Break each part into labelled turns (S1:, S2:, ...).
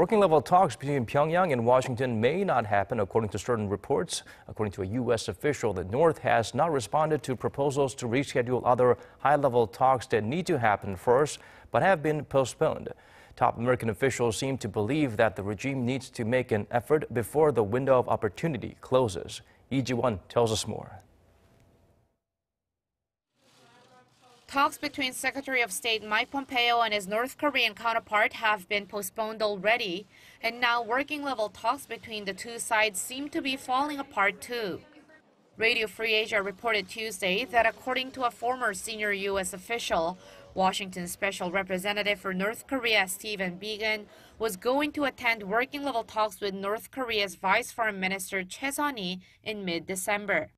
S1: Working-level talks between Pyongyang and Washington may not happen, according to certain reports. According to a U.S. official, the North has not responded to proposals to reschedule other high-level talks that need to happen first, but have been postponed. Top American officials seem to believe that the regime needs to make an effort before the window of opportunity closes. Lee Ji-won tells us more.
S2: Talks between Secretary of State Mike Pompeo and his North Korean counterpart have been postponed already, and now working-level talks between the two sides seem to be falling apart too. Radio Free Asia reported Tuesday that according to a former senior U.S. official, Washington's special representative for North Korea Stephen Biegun was going to attend working-level talks with North Korea's Vice Foreign Minister Choi Sun-hee in mid-December.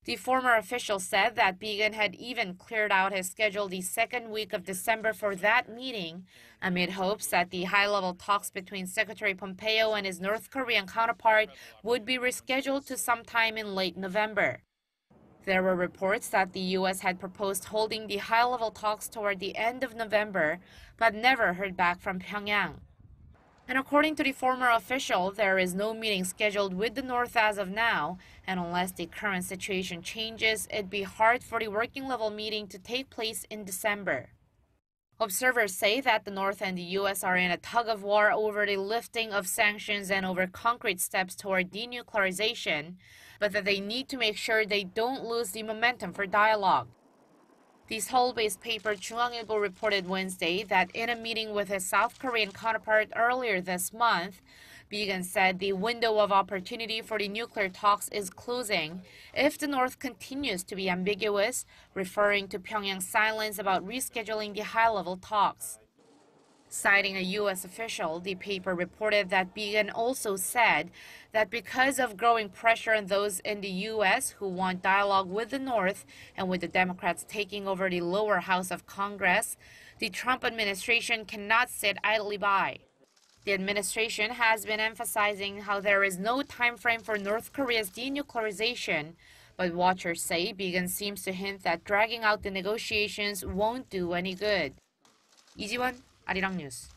S2: The former official said that Biegun had even cleared out his schedule the second week of December for that meeting, amid hopes that the high-level talks between Secretary Pompeo and his North Korean counterpart would be rescheduled to sometime in late November. There were reports that the U.S. had proposed holding the high-level talks toward the end of November, but never heard back from Pyongyang. And according to the former official, there is no meeting scheduled with the North as of now, and unless the current situation changes, it'd be hard for the working-level meeting to take place in December. Observers say that the North and the U.S. are in a tug-of-war over the lifting of sanctions and over concrete steps toward denuclearization, but that they need to make sure they don't lose the momentum for dialogue. The Seoul-based paper Jungang-ilbo reported Wednesday that in a meeting with his South Korean counterpart earlier this month, Biegun said the window of opportunity for the nuclear talks is closing if the North continues to be ambiguous, referring to Pyongyang's silence about rescheduling the high-level talks. Citing a U.S. official, the paper reported that Biegun also said that because of growing pressure on those in the U.S. who want dialogue with the North and with the Democrats taking over the lower house of Congress, the Trump administration cannot sit idly by. The administration has been emphasizing how there is no time frame for North Korea's denuclearization, but watchers say Biegun seems to hint that dragging out the negotiations won't do any good. Lee Ji-won, Arirang News.